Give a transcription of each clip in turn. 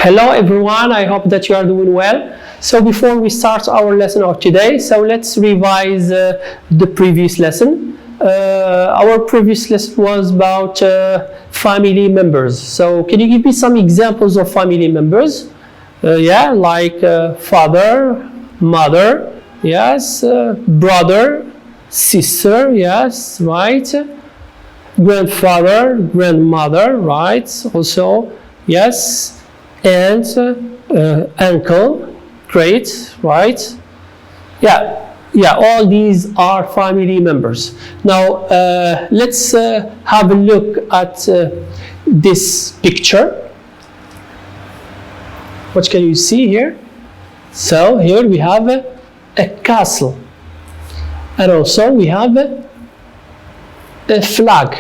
Hello everyone, I hope that you are doing well. So before we start our lesson of today, so let's revise the previous lesson. Our previous lesson was about family members. So can you give me some examples of family members? Like father, mother, yes, brother, sister, yes, right, grandfather, grandmother, right, also, yes, and uncle, great, right, all these are family members. Now let's have a look at this picture. What can you see here? So here we have a castle, and also we have a flag.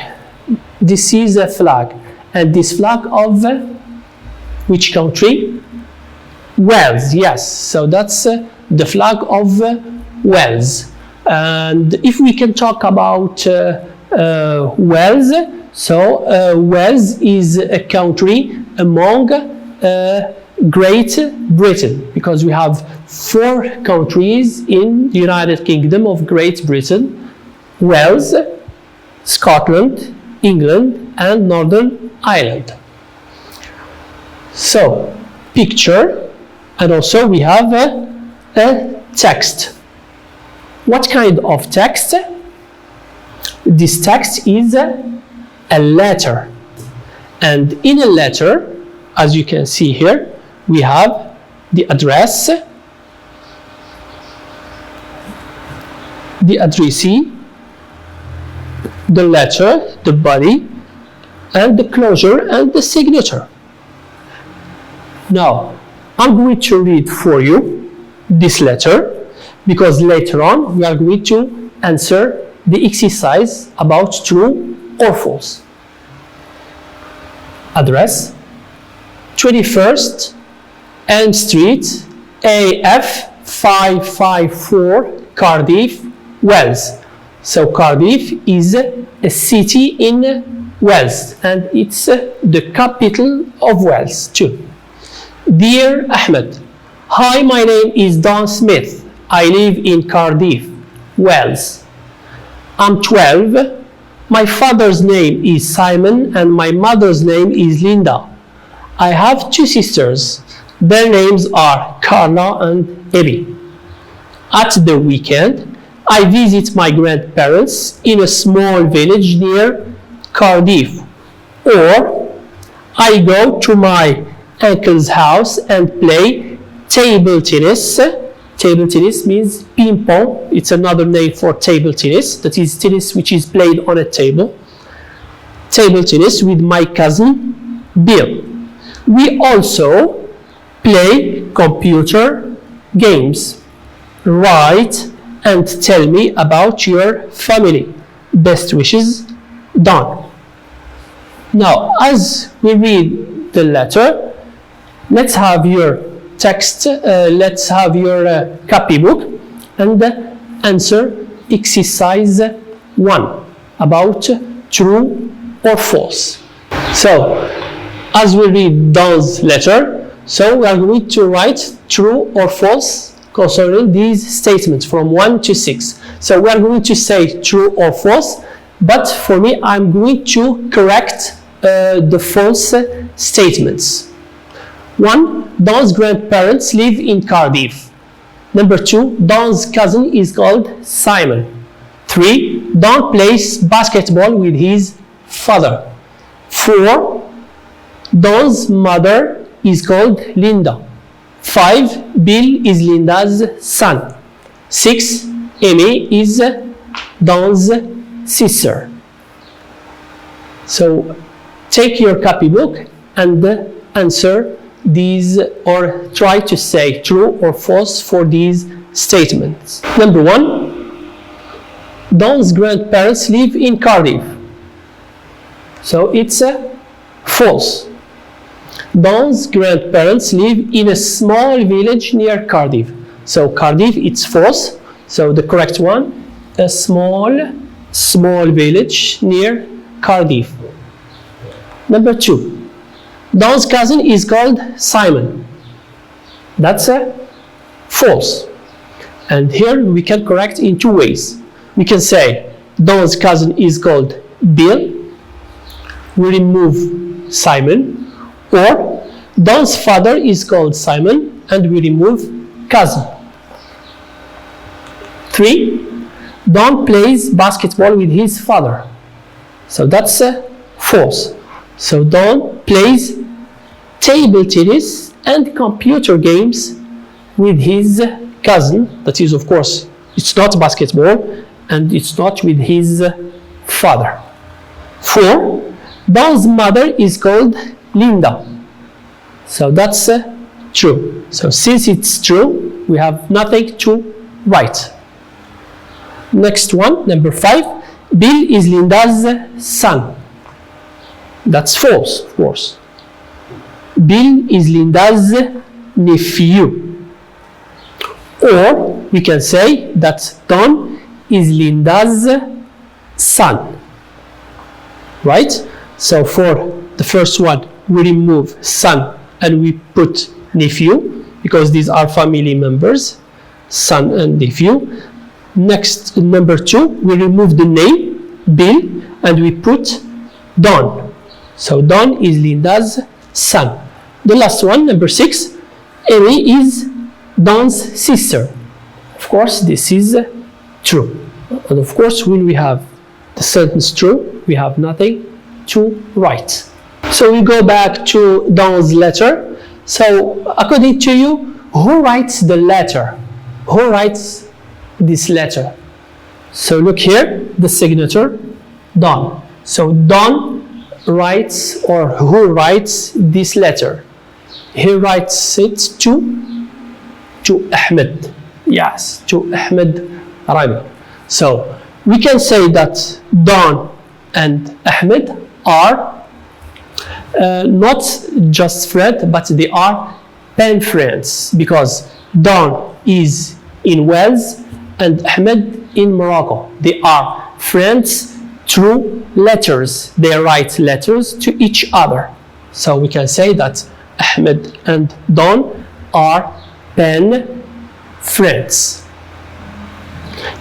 This is a flag, and this flag of which country? Wales, yes. So that's the flag of Wales. And if we can talk about Wales, so Wales is a country among Great Britain, because we have 4 countries in the United Kingdom of Great Britain: Wales, Scotland, England, and Northern Ireland. So, picture, and also we have a text. What kind of text? This text is a letter. And in a letter, as you can see here, we have the address, the addressee, the letter, the body, and the closure and the signature. Now, I'm going to read for you this letter, because later on we are going to answer the exercise about true or false. Address: 21st Elm Street, AF 554, Cardiff, Wales. So Cardiff is a city in Wales, and it's the capital of Wales too. Dear Ahmed, hi, my name is Don Smith. I live in Cardiff, Wales. I'm 12. My father's name is Simon and my mother's name is Linda. I have 2 sisters. Their names are Carla and Abby. At the weekend, I visit my grandparents in a small village near Cardiff, or I go to my uncle's house and play table tennis. Table tennis means ping pong. It's another name for table tennis. That is tennis which is played on a table. Table tennis with my cousin Bill. We also play computer games. Write and tell me about your family. Best wishes, Don. Now, as we read the letter, let's have your text, let's have your copybook, and answer exercise 1 about true or false. So, as we read Don's letter, so we are going to write true or false concerning these statements from 1 to 6. So we are going to say true or false, but for me, I'm going to correct the false statements. 1. Don's grandparents live in Cardiff. Number 2. Don's cousin is called Simon. 3. Don plays basketball with his father. 4. Don's mother is called Linda. 5. Bill is Linda's son. 6. Amy is Don's sister. So take your copybook and answer these, or try to say true or false for these statements. Number 1. Don's grandparents live in Cardiff. So it's false. Don's grandparents live in a small village near Cardiff. So Cardiff, it's false. So the correct one, a small village near Cardiff. Number 2. Don's cousin is called Simon. That's false. And here we can correct in two ways. We can say Don's cousin is called Bill. We remove Simon. Or Don's father is called Simon and we remove cousin. 3. Don plays basketball with his father. So that's false. So Don plays table tennis and computer games with his cousin. That is, of course, it's not basketball and it's not with his father. 4. Don's mother is called Linda. So that's true. So since it's true, we have nothing to write. Next one, number 5. Bill is Linda's son. That's false, of course. Bill is Linda's nephew. Or we can say that Don is Linda's son. Right? So for the first one, we remove son and we put nephew because these are family members, son and nephew. Next, number 2, we remove the name Bill and we put Don. So Don is Linda's son. The last one, number 6, Amy is Don's sister. Of course, this is true. And of course, when we have the sentence true, we have nothing to write. So we go back to Don's letter. So according to you, who writes the letter? Who writes this letter? So look here, the signature, Don. So Don writes, or who writes this letter? He writes it to Ahmed. Yes, to Ahmed Rami. So we can say that Don and Ahmed are not just friends, but they are pen friends because Don is in Wales and Ahmed in Morocco. They are friends through letters. They write letters to each other. So we can say that Ahmed and Don are pen friends.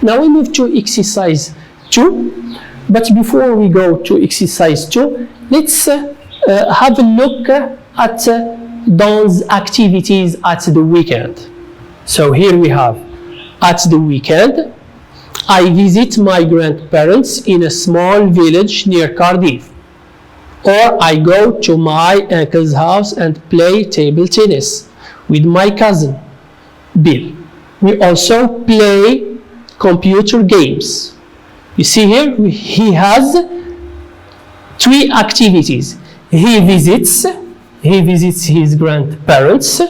Now we move to exercise 2. But before we go to exercise 2, let's have a look at Don's activities at the weekend. So here we have, at the weekend, I visit my grandparents in a small village near Cardiff. Or I go to my uncle's house and play table tennis with my cousin, Bill. We also play computer games. You see here, he has 3 activities. He visits his grandparents,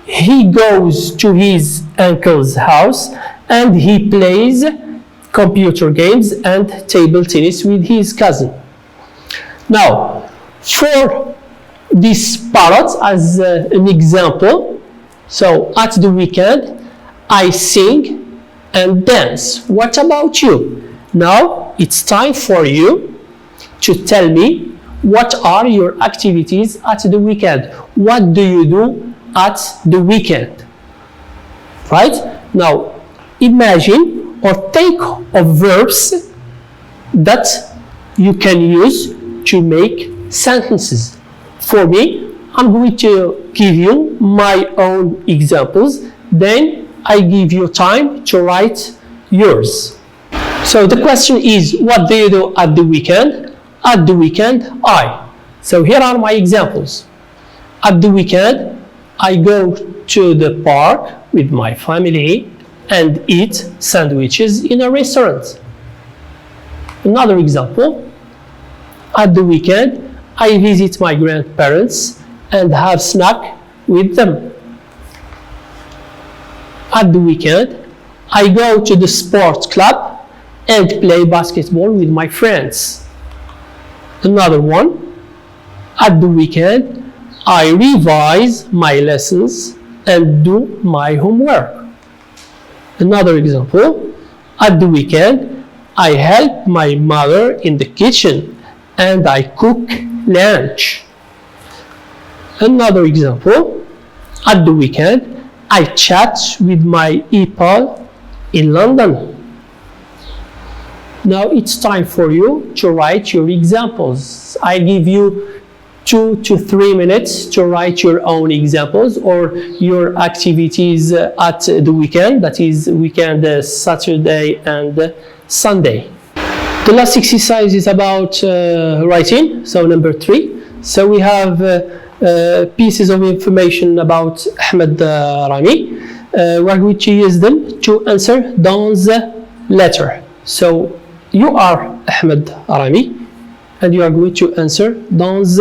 he goes to his uncle's house, and he plays computer games and table tennis with his cousin. Now, for this parrot as an example, so at the weekend, I sing and dance. What about you? Now, it's time for you to tell me what are your activities at the weekend. What do you do at the weekend? Right? Now, imagine or think of verbs that you can use to make sentences. For me, I'm going to give you my own examples, then I give you time to write yours. So the question is, what do you do at the weekend? At the weekend, I. So here are my examples. At the weekend, I go to the park with my family and eat sandwiches in a restaurant. Another example. At the weekend, I visit my grandparents and have snack with them. At the weekend, I go to the sports club and play basketball with my friends. Another one. At the weekend, I revise my lessons and do my homework. Another example. At the weekend, I help my mother in the kitchen and I cook lunch. Another example, at the weekend, I chat with my people in London. Now it's time for you to write your examples. I give you 2 to 3 minutes to write your own examples or your activities at the weekend, that is weekend Saturday and Sunday. The last exercise is about writing, so number 3. So we have pieces of information about Ahmed Rami. We're going to use them to answer dans letter. So you are Ahmed Rami and you are going to answer dans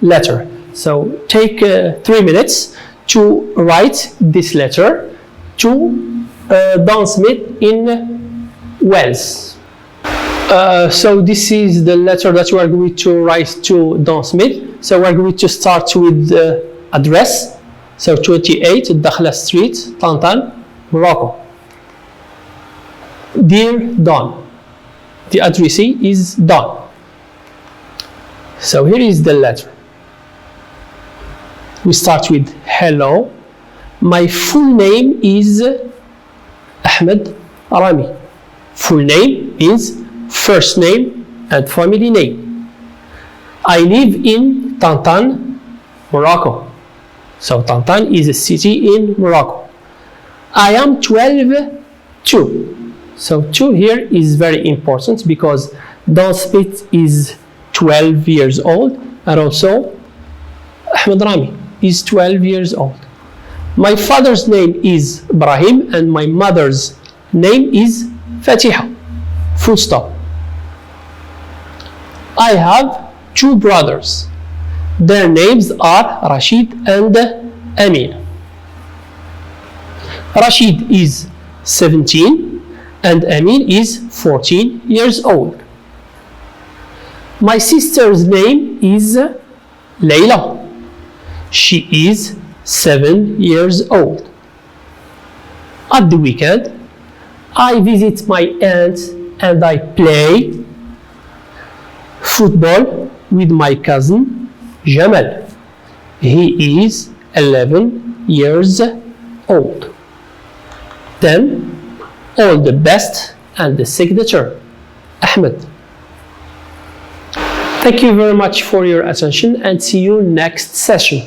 letter. So take 3 minutes to write this letter to Don Smith in Wales. So this is the letter that you are going to write to Don Smith. So we're going to start with the address. So 28 Dakhla Street, Tantan, Morocco. Dear Don, the addressee is Don. So here is the letter. We start with hello. My full name is Ahmed Rami. Full name means first name and family name. I live in Tantan, Morocco. So Tantan is a city in Morocco. I am 12 too. So 2 here is very important because Don Smith is 12 years old and also Ahmed Rami is 12 years old. My father's name is Ibrahim and my mother's name is Fatiha. Full stop. I have 2 brothers. Their names are Rashid and Amin. Rashid is 17 and Amin is 14 years old. My sister's name is Layla. She is 7 years old. At the weekend, I visit my aunt and I play football with my cousin Jamal. He is 11 years old. Then, all the best and the signature, Ahmed. Thank you very much for your attention and see you next session.